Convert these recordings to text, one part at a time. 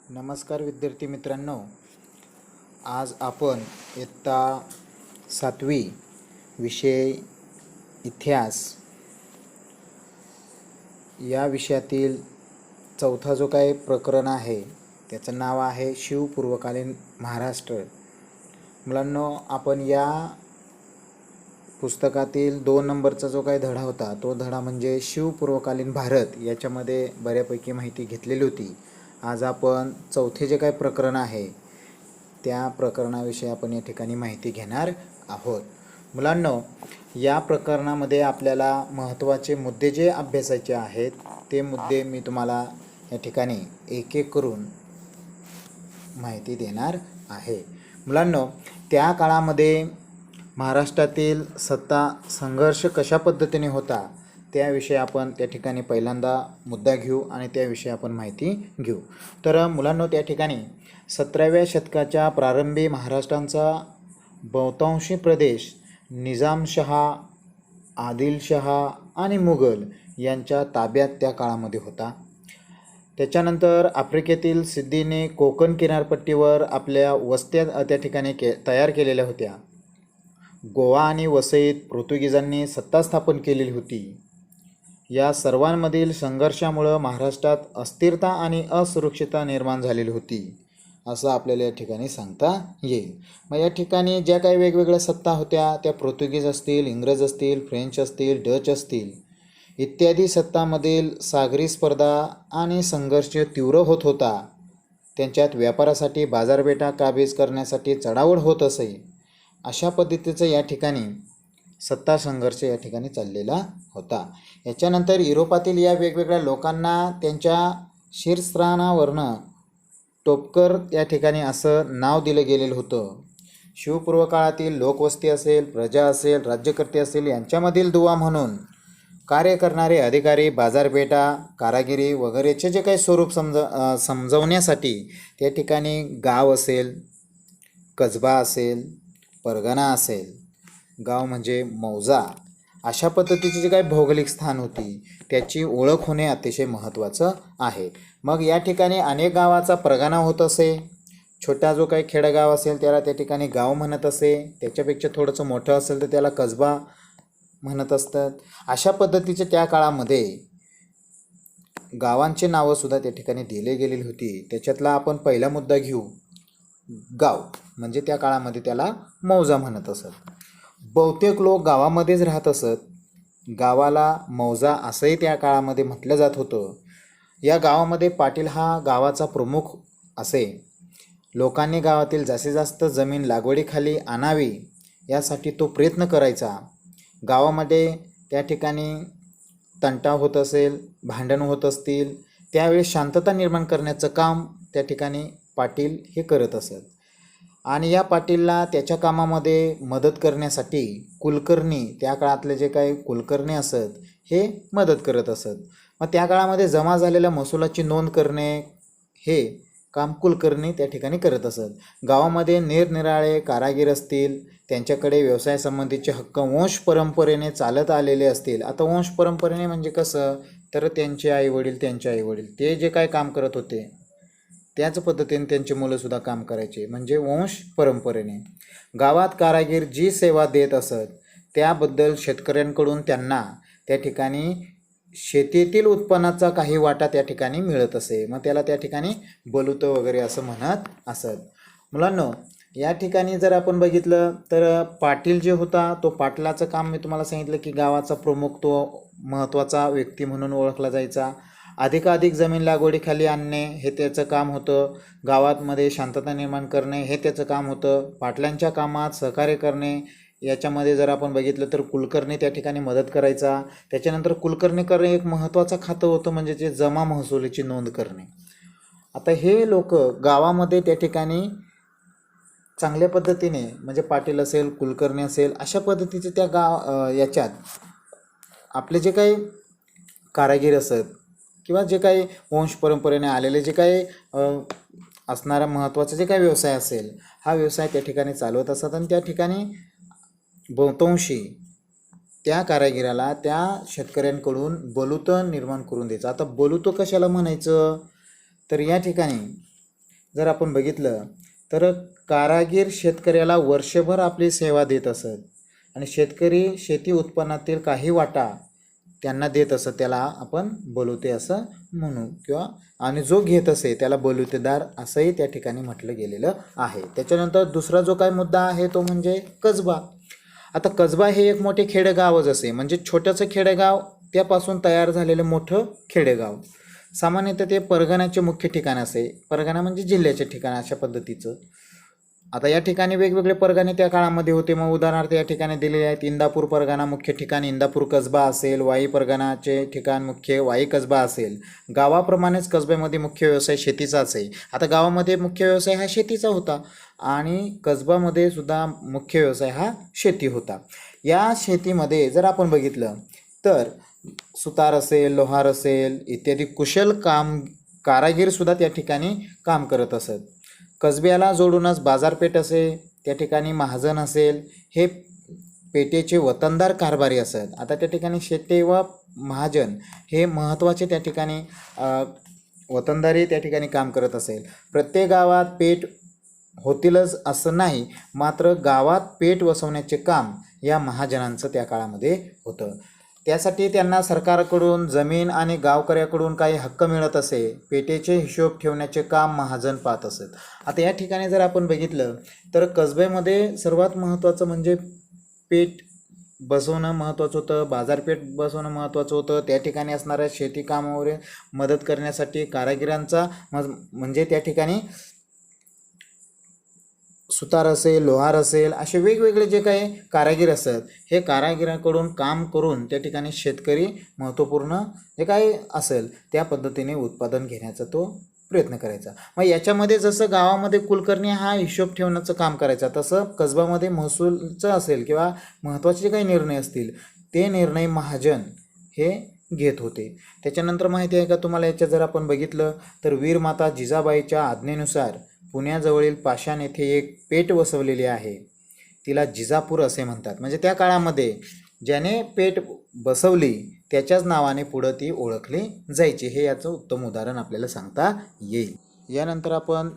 नमस्कार विद्यार्थी मित्रांनो, आज आपण इयत्ता 7वी विषय इतिहास या विषयातील चौथा जो काही प्रकरण आहे त्याचं नाव आहे शिवपूर्वकालीन महाराष्ट्र. मुलांनो, आपण या पुस्तकातील 2 नंबरचा जो काही धडा होता तो धडा म्हणजे शिवपूर्वकालीन भारत याच्यामध्ये बऱ्यापैकी माहिती घेतलेली होती. आज आपण चौथे जे काही प्रकरण आहे त्या प्रकरणाविषयी आपण या ठिकाणी माहिती घेणार आहोत. मुलांनो, या प्रकरणामध्ये आपल्याला महत्त्वाचे मुद्दे जे अभ्यासायचे आहेत ते मुद्दे मी तुम्हाला या ठिकाणी एक एक करून माहिती देणार आहे. मुलांनो, त्या काळामध्ये महाराष्ट्रातील सत्ता संघर्ष कशा पद्धतीने होता त्याविषयी आपण त्या ठिकाणी पहिल्यांदा मुद्दा घेऊ आणि त्याविषयी आपण माहिती घेऊ. तर मुलांनो, त्या ठिकाणी 17व्या शतकाच्या प्रारंभी महाराष्ट्राचा बहुतांशी प्रदेश निजामशहा, आदिलशहा आणि मुघल यांच्या ताब्यात त्या काळामध्ये होता. त्याच्यानंतर आफ्रिकेतील सिद्धीने कोकण किनारपट्टीवर आपल्या वस्त्या त्या ठिकाणी तयार केलेल्या होत्या. गोवा आणि वसईत पोर्तुगीजांनी सत्ता स्थापन केलेली होती. या सर्वांमधील संघर्षामुळं महाराष्ट्रात अस्थिरता आणि असुरक्षितता निर्माण झालेली होती असं आपल्याला या ठिकाणी सांगता येईल. मग या ठिकाणी ज्या काही वेगवेगळ्या सत्ता होत्या त्या पोर्तुगीज असतील, इंग्रज असतील, फ्रेंच असतील, डच असतील इत्यादी सत्तांमधील सागरी स्पर्धा आणि संघर्ष तीव्र होत होता. त्यांच्यात व्यापारासाठी बाजारपेठा काबीज करण्यासाठी चढाओढ होत असे. अशा पद्धतीचं या ठिकाणी सत्ता संघर्ष या ठिकाणी चाललेला होता. याच्यानंतर युरोपातील या वेगवेगळ्या लोकांना त्यांच्या शीर्षस्थानावरनं टोपकर या ठिकाणी असं नाव दिलं गेलेलं होतं. शिवपूर्व काळातील लोकवस्ती असेल, प्रजा असेल, राज्यकर्ते असेल यांच्यामधील दुवा म्हणून कार्य करणारे अधिकारी बाजारपेठा, कारागिरी वगैरेचे जे काही स्वरूप समजवण्यासाठी त्या ठिकाणी गाव असेल, कसबा असेल, परगणा असेल, गाव म्हणजे मौजा, अशा पद्धतीची जी काही भौगोलिक स्थान होती त्याची ओळख होणे अतिशय महत्त्वाचं आहे. मग या ठिकाणी अनेक गावाचा परगणा होत असे. छोटा जो काही खेडेगाव असेल त्याला त्या ठिकाणी गाव म्हणत असे. त्याच्यापेक्षा थोडंसं मोठं असेल तर त्याला कसबा म्हणत असतात. अशा पद्धतीचे त्या काळामध्ये गावांचे नावंसुद्धा त्या ठिकाणी दिले गेलेली होती. त्याच्यातला आपण पहिला मुद्दा घेऊ. गाव म्हणजे त्या काळामध्ये त्याला मौजा म्हणत असत. बहुतेक लोक गावामध्येच राहत असत. गावाला मौजा असंही त्या काळामध्ये म्हटलं जात होतं. या गावामध्ये पाटील हा गावाचा प्रमुख असे. लोकांनी गावातील जास्तीत जास्त जमीन लागवडीखाली आणावी यासाठी तो प्रयत्न करायचा. गावामध्ये त्या ठिकाणी तंटा होत असेल, भांडण होत असतील त्यावेळेस शांतता निर्माण करण्याचं काम त्या ठिकाणी पाटील हे करत असत. आणि या पाटीलला त्याच्या कामामध्ये मदत करण्यासाठी कुलकर्णी, त्या काळातले जे काही कुलकर्णी असत हे मदत करत असत. मग त्या काळामध्ये जमा झालेल्या महसुलाची नोंद करणे हे काम कुलकर्णी त्या ठिकाणी करत असत. गावामध्ये निरनिराळे कारागीर असतील, त्यांच्याकडे व्यवसायासंबंधीचे हक्क वंश परंपरेने चालत आलेले असतील. आता वंश परंपरेने म्हणजे कसं, तर त्यांचे आईवडील ते जे काय काम करत होते त्याच पद्धतीने त्यांचे मुलंसुद्धा काम करायचे, म्हणजे वंश परंपरेने. गावात कारागीर जी सेवा देत असत त्याबद्दल शेतकऱ्यांकडून त्यांना त्या ठिकाणी शेतीतील उत्पन्नाचा काही वाटा त्या ठिकाणी मिळत असे. मग त्याला त्या ठिकाणी बलुतं वगैरे असं म्हणत असत. मुलांनो, या ठिकाणी जर आपण बघितलं तर पाटील जे होता तो पाटलाचं काम मी तुम्हाला सांगितलं की गावाचा प्रमुख तो महत्त्वाचा व्यक्ती म्हणून ओळखला जायचा. अधिकाधिक जमीन लागवडीखाली आणणे हे त्याचं काम होतं. गावामध्ये शांतता निर्माण करणे हे त्याचं काम होतं. पाटलांच्या कामात सहकार्य करणे याच्यामध्ये जर आपण बघितलं तर कुलकर्णी त्या ठिकाणी मदत करायचा. त्याच्यानंतर कुलकर्णी करणे एक महत्त्वाचं खातं होतं, म्हणजे जे जमा महसुलीची नोंद करणे. आता हे लोक गावामध्ये त्या ठिकाणी चांगल्या पद्धतीने, म्हणजे पाटील असेल, कुलकर्णी असेल, अशा पद्धतीचे त्या याच्यात आपले जे काही कारागीर असत किंवा जे काही वंश परंपरेने आलेले जे काही असणारा महत्त्वाचा जे काही व्यवसाय असेल हा व्यवसाय त्या ठिकाणी चालवत असतात. आणि त्या ठिकाणी बहुतांशी त्या कारागिराला त्या शेतकऱ्यांकडून बलुतं निर्माण करून द्यायचं. आता बलुतं कशाला म्हणायचं, तर या ठिकाणी जर आपण बघितलं तर कारागीर शेतकऱ्याला वर्षभर आपली सेवा देत असत आणि शेतकरी शेती उत्पन्नातील काही वाटा त्यांना देत असत, त्याला आपण बलुते असं म्हणू किंवा आणि जो घेत असे त्याला बलुतेदार असंही त्या ठिकाणी म्हटलं गेलेलं आहे. त्याच्यानंतर दुसरा जो काय मुद्दा आहे तो म्हणजे कसबा. आता कसबा हे एक मोठे खेडेगावच असे, म्हणजे छोटंसं खेडेगाव त्यापासून तयार झालेलं मोठं खेडेगाव. सामान्यतः ते परगणाचे मुख्य ठिकाण असे, परगणा म्हणजे जिल्ह्याचे ठिकाण अशा पद्धतीचं. आता या ठिकाणी वेगवेगळे परगणे त्या काळामध्ये होते. मग उदाहरणार्थ या ठिकाणी दिलेले आहेत. इंदापूर परगणा मुख्य ठिकाण इंदापूर कसबा असेल, वाई परगणाचे ठिकाण मुख्य वाई कसबा असेल. गावाप्रमाणेच कसब्यामध्ये मुख्य व्यवसाय शेतीचा असेल. आता गावामध्ये मुख्य व्यवसाय हा शेतीचा होता आणि कसबामध्ये सुद्धा मुख्य व्यवसाय हा शेती होता. या शेतीमध्ये जर आपण बघितलं तर सुतार असेल, लोहार असेल इत्यादी कुशल कारागीरसुद्धा त्या ठिकाणी काम करत असत. कसब्याला जोडूनच बाजारपेठ असे, त्या ठिकाणी महाजन असेल, हे पेठेचे वतनदार कारभारी असत. आता त्या ठिकाणी शेते व महाजन हे महत्त्वाचे त्या ठिकाणी वतनदारी त्या ठिकाणी काम करत असेल. प्रत्येक गावात पेठ होतीलच असं नाही, मात्र गावात पेठ वसवण्याचे काम या महाजनांचं त्या काळामध्ये होतं. त्यासाठी त्यांना सरकारकडून जमीन आणि गावकऱ्याकडून काही हक्क मिळत असे. पेठेचे हिशोब ठेवण्याचे काम महाजन पाहत असत. आता या ठिकाणी जर आपण बघितलं तर कसब्यामध्ये सर्वात महत्त्वाचं म्हणजे पेठ बसवणं महत्त्वाचं होतं, बाजारपेठ बसवणं महत्त्वाचं होतं. त्या ठिकाणी असणाऱ्या शेती कामावर मदत करण्यासाठी कारागिरांचा म्हणजे त्या ठिकाणी सुतार असेल, लोहार असेल, असे वेगवेगळे जे काही कारागीर असतात हे कारागिरांकडून काम करून त्या ठिकाणी शेतकरी महत्त्वपूर्ण जे काही असेल त्या पद्धतीने उत्पादन घेण्याचा तो प्रयत्न करायचा. मग याच्यामध्ये जसं गावामध्ये कुलकर्णी हा हिशोब ठेवण्याचं काम करायचा, तसं कसबामध्ये महसूलचं असेल किंवा महत्त्वाचे जे काही निर्णय असतील ते निर्णय महाजन हे घेत होते. त्याच्यानंतर माहिती आहे का तुम्हाला, याच्यात जर आपण बघितलं तर वीरमाता जिजाबाईच्या आज्ञेनुसार पुण्याजवळील पाषाण येथे एक पेठ वसवलेली आहे. तिला जिजापूर असे म्हणतात. म्हणजे त्या काळामध्ये ज्याने पेठ बसवली त्याच्याच नावाने पुढं ती ओळखली जायची. हे याचं उत्तम उदाहरण आपल्याला सांगता येईल. यानंतर आपण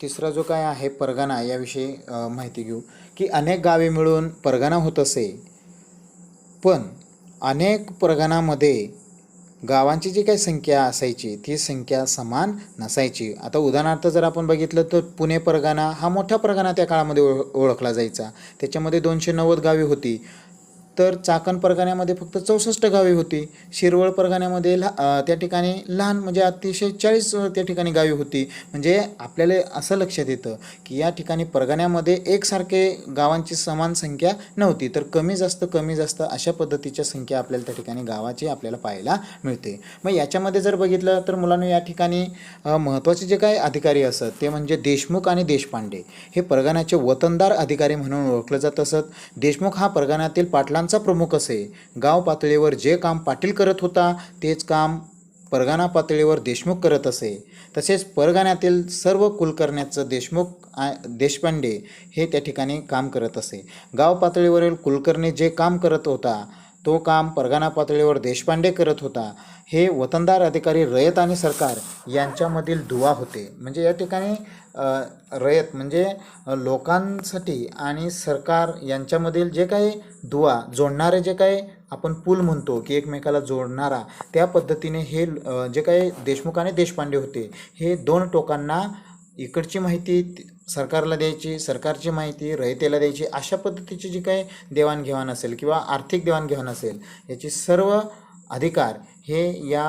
तिसरा जो काय आहे परगणा याविषयी माहिती घेऊ की अनेक गावे मिळून परगणा होत असे, पण अनेक परगणामध्ये गावांची जी काही संख्या असायची ती संख्या समान नसायची. आता उदाहरणार्थ जर आपण बघितलं तर पुणे परगणा हा मोठा परगणा त्या काळामध्ये ओळखला जायचा. त्याच्यामध्ये 290 गावे होती. तर चाकण परगण्यामध्ये फक्त 64 गावे होती. शिरवळ परगण्यामध्ये त्या ठिकाणी लहान म्हणजे अतिशय 40 त्या ठिकाणी गावे होती. म्हणजे आपल्याला असं लक्षात येतं की या ठिकाणी परगण्यामध्ये एकसारखे गावांची समान संख्या नव्हती, तर कमी जास्त अशा पद्धतीच्या संख्या आपल्याला त्या ठिकाणी गावाची आपल्याला पाहायला मिळते. मग याच्यामध्ये जर बघितलं तर मुलांना या ठिकाणी महत्त्वाचे जे काही अधिकारी असत ते म्हणजे देशमुख आणि देशपांडे हे परगण्याचे वतनदार अधिकारी म्हणून ओळखलं जात असत. देशमुख हा परगण्यातील पाटलांचा प्रमुख असे. गाव पातळीवर जे काम पाटील करत होता तेच काम परगणा पातळीवर देशमुख करत असे. तसेच परगण्यातील सर्व कुलकर्ण्याचं देशपांडे हे त्या ठिकाणी काम करत असे. गाव पातळीवरील कुलकर्णी जे काम करत होता तो काम परगणा पातळीवर देशपांडे करत होता. हे वतनदार अधिकारी रयत आणि सरकार यांच्यामधील दुवा होते. म्हणजे या ठिकाणी रयत म्हणजे लोकांसाठी आणि सरकार यांच्यामधील जे काही दुवा जोडणारे जे काही आपण पूल म्हणतो की एकमेकाला जोडणारा, त्या पद्धतीने हे जे काही देशमुख आणि देशपांडे होते हे दोन टोकांना इकडची माहिती सरकारला द्यायची, सरकारची माहिती रयतेला द्यायची, अशा पद्धतीची जी काही देवाणघेवाण असेल किंवा आर्थिक देवाणघेवाण असेल याची सर्व अधिकार हे या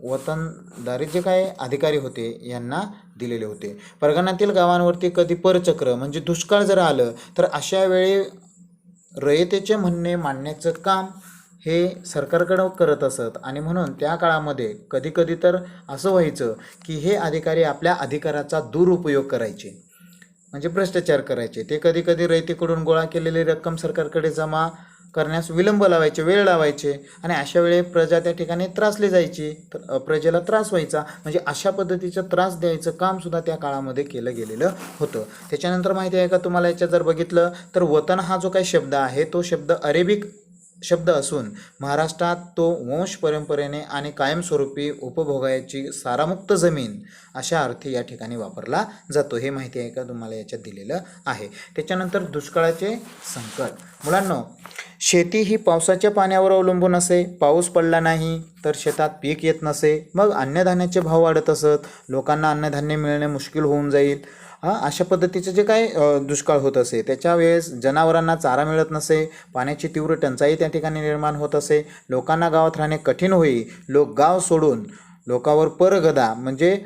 वतनदारी जे काही अधिकारी होते यांना दिलेले होते. परगणातील गावांवरती कधी परचक्र म्हणजे दुष्काळ जर आलं तर अशा वेळी रयतेचे म्हणणे मांडण्याचं काम हे सरकारकडं करत असत आणि म्हणून त्या काळामध्ये कधीकधी तर असं व्हायचं की हे अधिकारी आपल्या अधिकाराचा दुरुपयोग करायचे, म्हणजे भ्रष्टाचार करायचे. ते कधीकधी रयतेकडून गोळा केलेली रक्कम सरकारकडे जमा करण्यास विलंब लावायचे, वेळ लावायचे आणि अशा वेळी प्रजा त्या ठिकाणी त्रासली जायची, प्रजेला त्रास व्हायचा. म्हणजे अशा पद्धतीचा त्रास द्यायचं कामसुद्धा त्या काळामध्ये केलं गेलेलं होतं. त्याच्यानंतर माहिती आहे का तुम्हाला, याच्यात जर बघितलं तर वतन हा जो काही शब्द आहे तो शब्द अरेबिक शब्द असून महाराष्ट्रात तो वंश परंपरेने आणि कायमस्वरूपी उपभोगायची सारामुक्त जमीन अशा अर्थी या ठिकाणी वापरला जातो. हे माहिती आहे का तुम्हाला याच्यात दिलेलं आहे. त्याच्यानंतर दुष्काळाचे संकट. मुलांनो, शेती ही पावसाच्या पाण्यावर अवलंबून असे. पाऊस पडला नाही तर शेतात पीक येत नसे. मग अन्नधान्याचे भाव वाढत असत. लोकांना अन्नधान्य मिळणे मुश्किल होऊन जाईल. अशा पद्धतीचे जे काय दुष्काळ होत असे. त्याच्या वेळेस जनावरांना चारा मिळत नसे. पाण्याची तीव्र टंचाई त्या ठिकाणी निर्माण होत असे. लोकांना गावात राहणे कठीण होई. लोक गाव सोडून लोकावर परगदा म्हणजे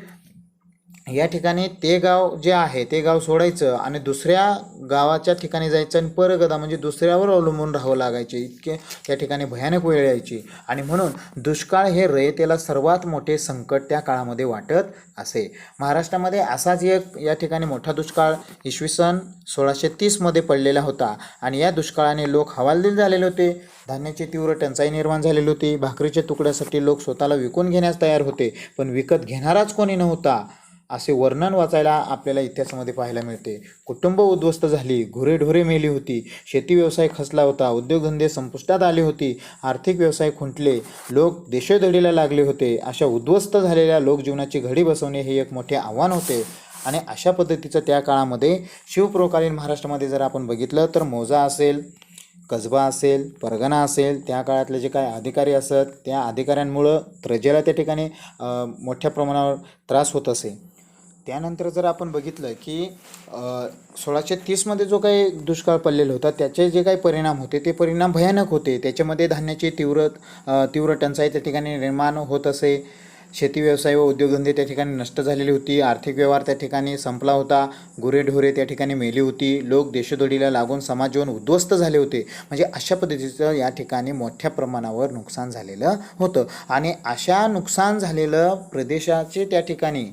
या ठिकाणी ते गाव जे आहे ते गाव सोडायचं आणि दुसऱ्या गावाच्या ठिकाणी जायचं आणि परगदा म्हणजे दुसऱ्यावर अवलंबून राहावं लागायचे. इतके त्या ठिकाणी भयानक वेळ यायची आणि म्हणून दुष्काळ हे रयतेला सर्वात मोठे संकट त्या काळामध्ये वाटत असे. महाराष्ट्रामध्ये असाच एक या ठिकाणी मोठा दुष्काळ इसवी सन 1630 पडलेला होता आणि या दुष्काळाने लोक हवालदिल झालेले होते. धान्याची तीव्र टंचाई निर्माण झालेली होती. भाकरीच्या तुकड्यासाठी लोक स्वतःला विकून घेण्यास तयार होते, पण विकत घेणाराच कोणी नव्हता असे वर्णन वाचायला आपल्याला इतिहासामध्ये पाहायला मिळते. कुटुंब उद्ध्वस्त झाली. गुरेढोरे मेली होती. शेती व्यवसाय खचला होता. उद्योगधंदे संपुष्टात आले होती. आर्थिक व्यवसाय खुंटले. लोक देशोधडीला लागले होते. अशा उद्ध्वस्त झालेल्या लोकजीवनाची घडी बसवणे हे एक मोठे आव्हान होते आणि अशा पद्धतीचं त्या काळामध्ये शिवपुरकालीन महाराष्ट्रामध्ये जर आपण बघितलं तर मौजा असेल, कसबा असेल, परगणा असेल, त्या काळातले जे काय अधिकारी असत त्या अधिकाऱ्यांमुळं प्रजेला त्या ठिकाणी मोठ्या प्रमाणावर त्रास होत असे. त्यानंतर जर आपण बघितलं की 1630 जो काही दुष्काळ पडलेला होता त्याचे जे काही परिणाम होते ते परिणाम भयानक होते. त्याच्यामध्ये धान्याची तीव्र टंचाई त्या ठिकाणी निर्माण होत असे. शेती व्यवसाय व उद्योगधंदे त्या ठिकाणी नष्ट झालेली होती. आर्थिक व्यवहार त्या ठिकाणी संपला होता. गुरेढोरे त्या ठिकाणी मेली होती. लोक देशोधडीला लागून समाजजीवन उद्ध्वस्त झाले होते. म्हणजे अशा पद्धतीचं या ठिकाणी मोठ्या प्रमाणावर नुकसान झालेलं होतं आणि अशा नुकसान झालेलं प्रदेशाचे त्या ठिकाणी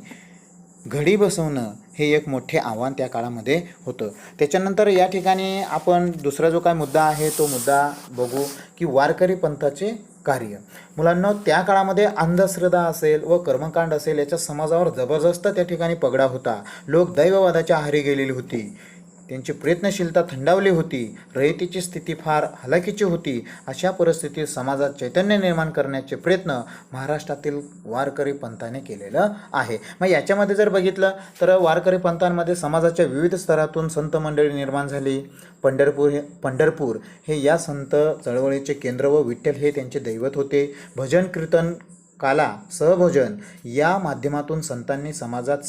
घडी बसवणं हे एक मोठे आव्हान त्या काळामध्ये होतं. त्याच्यानंतर या ठिकाणी आपण दुसरा जो काय मुद्दा आहे तो मुद्दा बघू की वारकरी पंथाचे कार्य. मुलांना त्या काळामध्ये अंधश्रद्धा असेल व कर्मकांड असेल याच्या समाजावर जबरदस्त त्या ठिकाणी पगडा होता. लोक दैववादाच्या आहारी गेलेली होती. त्यांची प्रयत्नशीलता थंडावली होती. रयतेची स्थिती फार हलाखीची होती. अशा परिस्थितीत समाजात चैतन्य निर्माण करण्याचे प्रयत्न महाराष्ट्रातील वारकरी पंथाने केलेलं आहे. मग याच्यामध्ये जर बघितलं तर वारकरी पंथांमध्ये समाजाच्या विविध स्तरातून संत मंडळी निर्माण झाली. पंढरपूर हे या संत चळवळीचे केंद्र व विठ्ठल हे त्यांचे दैवत होते. भजन कीर्तन काला सहभोजन या माध्यमातून संतांनी समाजात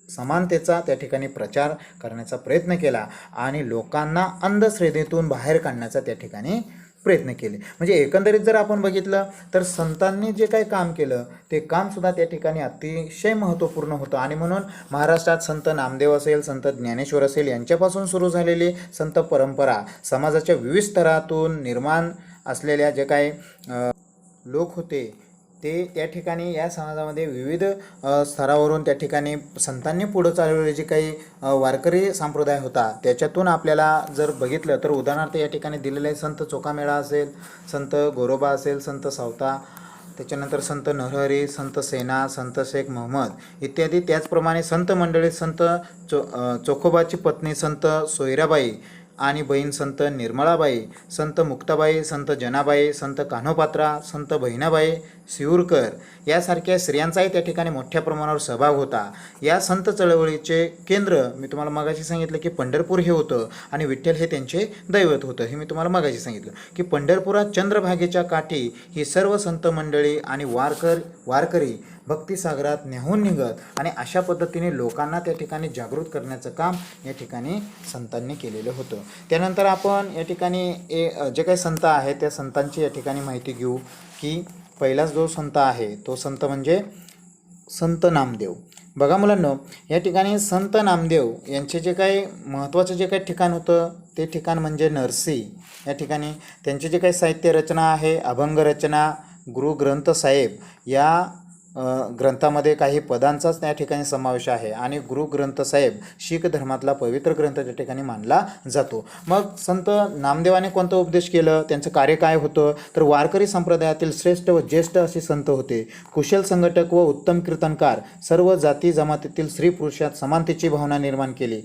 समानतेचा त्या ठिकाणी प्रचार करण्याचा प्रयत्न केला आणि लोकांना अंधश्रद्धेतून बाहेर काढण्याचा त्या ठिकाणी प्रयत्न केले. म्हणजे एकंदरीत जर आपण बघितलं तर संतांनी जे काही काम केलं ते कामसुद्धा त्या ठिकाणी अतिशय महत्त्वपूर्ण होतं आणि म्हणून महाराष्ट्रात संत नामदेव असेल, संत ज्ञानेश्वर असेल यांच्यापासून सुरू झालेली संत परंपरा समाजाच्या विविध स्तरातून निर्माण असलेल्या जे काही लोक होते ते त्या ठिकाणी या समाजामध्ये विविध स्तरावरून त्या ठिकाणी संतांनी पुढं चालवलेले जे काही वारकरी संप्रदाय होता त्याच्यातून आपल्याला जर बघितलं तर उदाहरणार्थ या ठिकाणी दिलेले आहे संत चोखामेळा असेल, संत गोरोबा असेल, संत सावता, त्याच्यानंतर संत नरहरी, संत सेना, संत शेख मोहम्मद इत्यादी. त्याचप्रमाणे संत मंडळीत संत चोखोबाची पत्नी संत सोयराबाई आणि बहीण संत निर्मळाबाई, संत मुक्ताबाई, संत जनाबाई, संत कान्होपात्रा, संत बहिणाबाई सिऊरकर यासारख्या स्त्रियांचाही त्या ठिकाणी मोठ्या प्रमाणावर सहभाग होता. या संत चळवळीचे केंद्र मी तुम्हाला मगाशी सांगितलं की पंढरपूर हे होतं आणि विठ्ठल हे त्यांचे दैवत होतं. हे मी तुम्हाला मगाशी सांगितलं की पंढरपुरात चंद्रभागेच्या काठी ही सर्व संत मंडळी आणि वारकरी भक्तिसागरात न्याहून निघत आणि अशा पद्धतीने लोकांना त्या ठिकाणी जागृत करण्याचं काम या ठिकाणी संतांनी केलेलं होतं. त्यानंतर आपण या ठिकाणी जे काही संत आहेत त्या संतांची या ठिकाणी माहिती घेऊ की पहिलाच जो संत आहे तो संत म्हणजे संत नामदेव. बघा मुलांनो, या ठिकाणी संत नामदेव यांचे जे काही महत्त्वाचं जे काही ठिकाण होतं ते ठिकाण म्हणजे नरसी. या ठिकाणी त्यांचे जे काही साहित्य रचना आहे, अभंग रचना, गुरु ग्रंथ साहेब या ग्रंथामध्ये काही पदांचाच त्या ठिकाणी समावेश आहे आणि गुरु ग्रंथ साहेब शीख धर्मातला पवित्र ग्रंथ त्या ठिकाणी मानला जातो. मग संत नामदेवाने कोणतं उपदेश केलं, त्यांचं कार्य काय होतं तर वारकरी संप्रदायातील श्रेष्ठ व ज्येष्ठ असे संत होते. कुशल संघटक व उत्तम कीर्तनकार, सर्व जाती जमातीतील स्त्री पुरुषात समानतेची भावना निर्माण केली.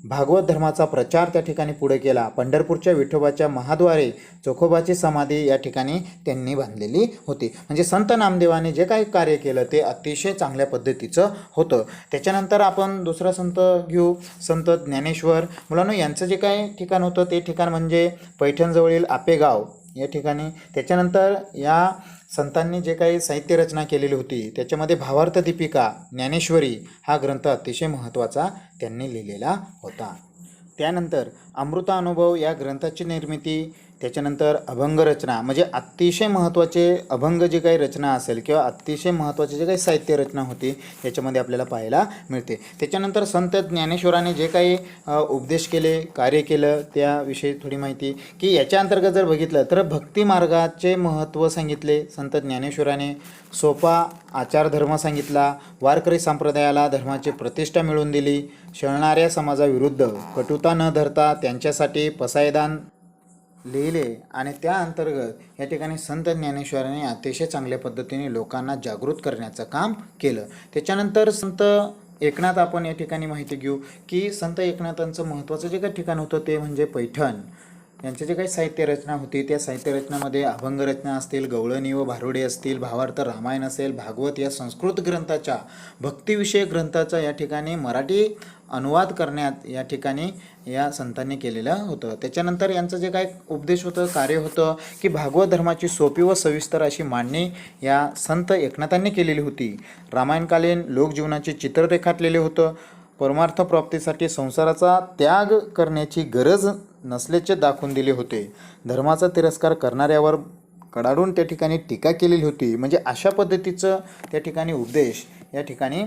भागवत धर्माचा प्रचार त्या ठिकाणी पुढे केला. पंढरपूरच्या विठोबाच्या महाद्वारे चोखोबाची समाधी या ठिकाणी त्यांनी बांधलेली होती. म्हणजे संत नामदेवाने जे काही कार्य केलं ते अतिशय चांगल्या पद्धतीचं होतं. त्याच्यानंतर आपण दुसरा संत घेऊ, संत ज्ञानेश्वर. मुलांनो, यांचं जे काही ठिकाण होतं ते ठिकाण म्हणजे पैठणजवळील आपेगाव या ठिकाणी. त्याच्यानंतर या संतांनी जे काही साहित्य रचना केलेली होती त्याच्यामध्ये भावार्थ दीपिका, ज्ञानेश्वरी हा ग्रंथ अतिशय महत्त्वाचा त्यांनी लिहिलेला होता. त्यानंतर अमृतानुभव या ग्रंथाची निर्मिती, त्याच्यानंतर अभंग रचना म्हणजे अतिशय महत्त्वाचे अभंग जे काही रचना असेल किंवा अतिशय महत्त्वाचे जे काही साहित्य रचना होती याच्यामध्ये आपल्याला पाहायला मिळते. त्याच्यानंतर संत ज्ञानेश्वराने जे काही उपदेश केले, कार्य केलं त्याविषयी थोडी माहिती की याच्या अंतर्गत जर बघितलं तर भक्ती मार्गाचे महत्त्व सांगितले संत ज्ञानेश्वराने. सोपा आचारधर्म सांगितला, वारकरी संप्रदायाला धर्माची प्रतिष्ठा मिळवून दिली, शळणाऱ्या समाजाविरुद्ध कटुता न धरता त्यांच्यासाठी पसायदान लिहिले आणि त्या अंतर्गत या ठिकाणी संत ज्ञानेश्वरांनी अतिशय चांगल्या पद्धतीने लोकांना जागृत करण्याचं काम केलं. त्याच्यानंतर संत एकनाथ आपण या ठिकाणी माहिती घेऊ की संत एकनाथांचं महत्त्वाचं जे काही ठिकाण होतं ते म्हणजे पैठण. यांचे जे काही साहित्य रचना होती त्या साहित्य रचनामध्ये अभंग रचना असतील, गवळणी व भारुडे असतील, भावार्थ रामायण असेल, भागवत या संस्कृत ग्रंथाच्या भक्तिविषयक ग्रंथाचा या ठिकाणी मराठी अनुवाद करण्यात या ठिकाणी या संतांनी केलेलं होतं. त्याच्यानंतर यांचं जे काय उपदेश होतं, कार्य होतं की भागवत धर्माची सोपी व सविस्तर अशी मांडणी या संत एकनाथांनी केलेली होती. रामायणकालीन लोकजीवनाचे चित्र रेखाटलेले होतं. परमार्थ प्राप्तीसाठी संसाराचा त्याग करण्याची गरज नसल्याचे दाखवून दिले होते. धर्माचा तिरस्कार करणाऱ्यावर कडाडून त्या ठिकाणी टीका केलेली होती. म्हणजे अशा पद्धतीचं त्या ठिकाणी उपदेश या ठिकाणी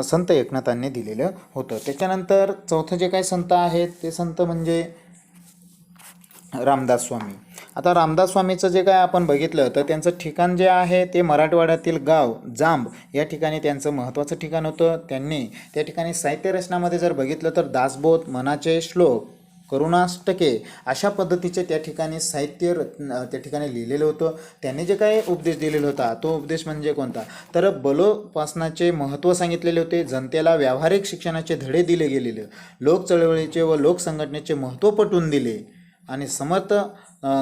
संत एकनाथांनी दिलेलं होतं. त्याच्यानंतर चौथं जे काही संत आहेत ते संत म्हणजे रामदास स्वामी. आता रामदास स्वामीचं जे काय आपण बघितलं तर त्यांचं ठिकाण जे आहे ते मराठवाड्यातील गाव जांब या ठिकाणी त्यांचं महत्त्वाचं ठिकाण होतं. त्यांनी त्या ठिकाणी साहित्य रचनामध्ये जर बघितलं तर दासबोध, मनाचे श्लोक, करुणाष्टके अशा पद्धतीचे त्या ठिकाणी साहित्य त्या ठिकाणी लिहिलेलं होतं. त्यांनी जे काही उपदेश दिलेला होता तो उपदेश म्हणजे कोणता तर बलोपासनाचे महत्त्व सांगितलेले होते. जनतेला व्यावहारिक शिक्षणाचे धडे दिले गेलेले, लोक चळवळीचे व लोकसंघटनेचे महत्त्व पटवून दिले आणि समर्थ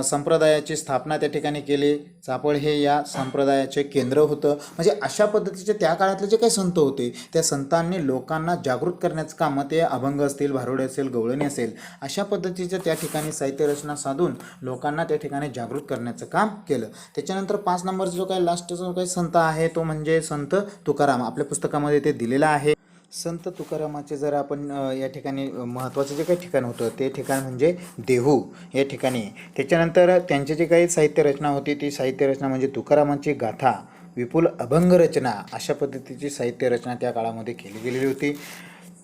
संप्रदायाची स्थापना त्या ठिकाणी केली. चाफळ हे या संप्रदायाचे केंद्र होतं. म्हणजे अशा पद्धतीचे त्या काळातले जे काही संत होते त्या संतांनी लोकांना जागृत करण्याचं काम, ते अभंग असतील, भारुडे असेल, गवळणी असेल अशा पद्धतीचं त्या ठिकाणी साहित्य रचना साधून लोकांना त्या ठिकाणी जागृत करण्याचं काम केलं. त्याच्यानंतर 5 नंबरचा जो काही लास्टचा जो काही संत आहे तो म्हणजे संत तुकाराम. आपल्या पुस्तकामध्ये ते दिलेलं आहे. संत तुकारामाचे जर आपण या ठिकाणी महत्त्वाचं जे काही ठिकाण होतं ते ठिकाण म्हणजे देहू या ठिकाणी. त्याच्यानंतर त्यांची जी काही साहित्य रचना होती ती साहित्य रचना म्हणजे तुकारामांची गाथा, विपुल अभंग रचना अशा पद्धतीची साहित्य रचना त्या काळामध्ये केली गेलेली होती.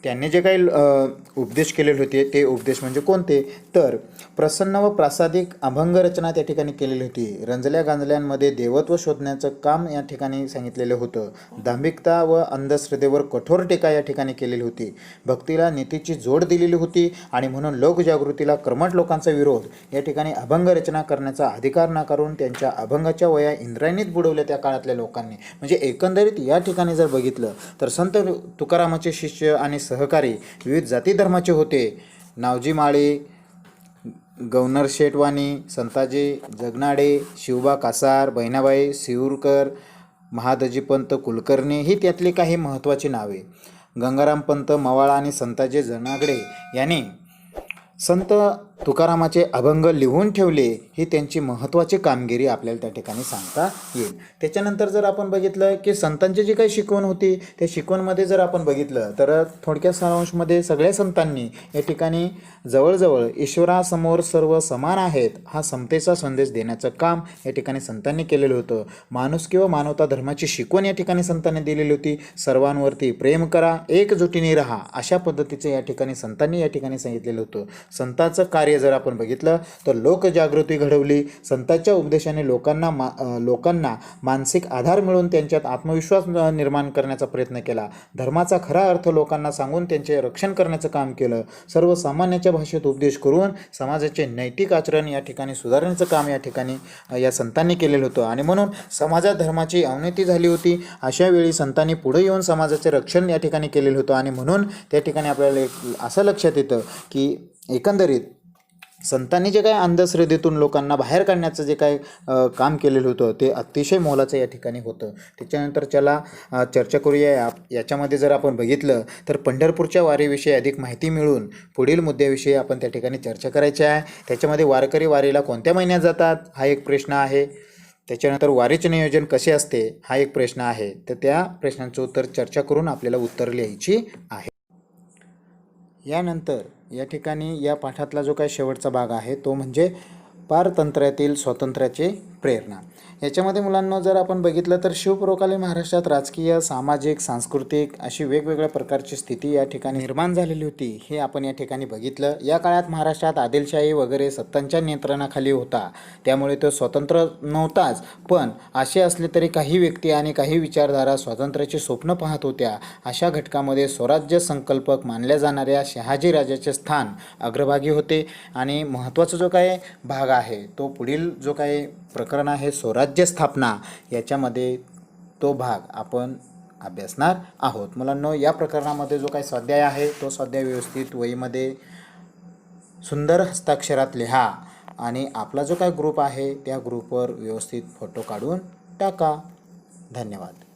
त्यांनी जे काही उपदेश केलेले होते ते उपदेश म्हणजे कोणते तर प्रसन्न व प्रासादिक अभंग रचना त्या ठिकाणी केलेली होती. रंजल्या गांजल्यांमध्ये देवत्व शोधण्याचं काम या ठिकाणी सांगितलेलं होतं. दांभिकता व अंधश्रद्धेवर कठोर टीका या ठिकाणी केलेली होती. भक्तीला नीतीची जोड दिलेली होती आणि म्हणून लोकजागृतीला कर्मठ लोकांचा विरोध या ठिकाणी अभंग रचना करण्याचा अधिकार नाकारून त्यांच्या अभंगाच्या वया इंद्रायणीत बुडवल्या त्या काळातल्या लोकांनी. म्हणजे एकंदरीत या ठिकाणी जर बघितलं तर संत तुकारामाचे शिष्य आणि सहकारी विविध जाती धर्माचे होते. नावजी माळी, गव्हर्नर शेटवानी, संताजी जगनाडे, शिवबा कासार, बहिणाबाई सिऊरकर, महादजीपंत कुलकर्णी ही त्यातली काही महत्त्वाची नावे. गंगारामपंत मवाळा आणि संताजी जनागडे यांनी संत तुकारामाचे अभंग लिहून ठेवले. ही त्यांची महत्त्वाची कामगिरी आपल्याला त्या ठिकाणी सांगता येईल. त्याच्यानंतर जर आपण बघितलं की संतांची जी काही शिकवण होती त्या शिकवणमध्ये जर आपण बघितलं तर थोडक्यात सारांशमध्ये सगळ्या संतांनी या ठिकाणी जवळजवळ ईश्वरासमोर सर्व समान आहेत हा समतेचा संदेश देण्याचं काम या ठिकाणी संतांनी केलेलं होतं. माणुसकी व मानवता धर्माची शिकवण या ठिकाणी संतांनी दिलेली होती. सर्वांवरती प्रेम करा, एकजुटीने राहा अशा पद्धतीचे या ठिकाणी संतांनी या ठिकाणी सांगितलेलं होतं. संतांचं कार्य कार्य जर आपण बघितलं तर लोकजागृती घडवली. संतांच्या उपदेशाने लोकांना मानसिक आधार मिळवून त्यांच्यात आत्मविश्वास निर्माण करण्याचा प्रयत्न केला. धर्माचा खरा अर्थ लोकांना सांगून त्यांचे रक्षण करण्याचं काम केलं. सर्वसामान्याच्या भाषेत उपदेश करून समाजाचे नैतिक आचरण या ठिकाणी सुधारण्याचं काम या ठिकाणी या संतांनी केलेलं होतं. आणि म्हणून समाजात धर्माची अवनती झाली होती. अशा वेळी संतांनी पुढे येऊन समाजाचे रक्षण या ठिकाणी केलेलं होतं. आणि म्हणून त्या ठिकाणी आपल्याला असं लक्षात येतं की एकंदरीत संतांनी जे काय अंधश्रद्धेतून लोकांना बाहेर काढण्याचं जे काय काम केलेलं होतं ते अतिशय मोलाचं या ठिकाणी होतं. त्याच्यानंतर चला चर्चा करूया. याच्यामध्ये जर आपण बघितलं तर पंढरपूरच्या वारीविषयी अधिक माहिती मिळून पुढील मुद्द्याविषयी आपण त्या ठिकाणी चर्चा करायची आहे. त्याच्यामध्ये वारकरी वारीला कोणत्या महिन्यात जातात हा एक प्रश्न आहे. त्याच्यानंतर वारीचे नियोजन कसे असते हा एक प्रश्न आहे. तर त्या प्रश्नांचं उत्तर चर्चा करून आपल्याला उत्तर लिहायची आहे. यानंतर या ठिकाणी या पाठातला जो काही शेवटचा भाग आहे तो म्हणजे पारतंत्र्यातील स्वातंत्र्याची प्रेरणा. याच्यामध्ये मुलांना जर आपण बघितलं तर शिवपूर्वकालीन महाराष्ट्रात राजकीय, सामाजिक, सांस्कृतिक अशी वेगवेगळ्या प्रकारची स्थिती या ठिकाणी निर्माण झालेली होती हे आपण या ठिकाणी बघितलं. या काळात महाराष्ट्रात आदिलशाही वगैरे सत्तांच्या नियंत्रणाखाली होता, त्यामुळे तो स्वतंत्र नव्हताच. पण असे असले तरी काही व्यक्ती आणि काही विचारधारा स्वातंत्र्याचे स्वप्न पाहत होत्या. अशा घटकामध्ये स्वराज्य संकल्पक मानल्या जाणाऱ्या शहाजी राजाचे स्थान अग्रभागी होते. आणि महत्त्वाचा जो काही भाग आहे तो पुढील जो काही प्रकरण आहे स्वराज्य स्थापना याच्यामध्ये तो भाग आपण अभ्यासणार आहोत. मुलांनो, या प्रकरणामध्ये जो काही स्वाध्याय आहे तो स्वाध्याय व्यवस्थित वहीमध्ये सुंदर हस्ताक्षरात लिहा आणि आपला जो काही ग्रुप आहे त्या ग्रुपवर व्यवस्थित फोटो काढून टाका. धन्यवाद.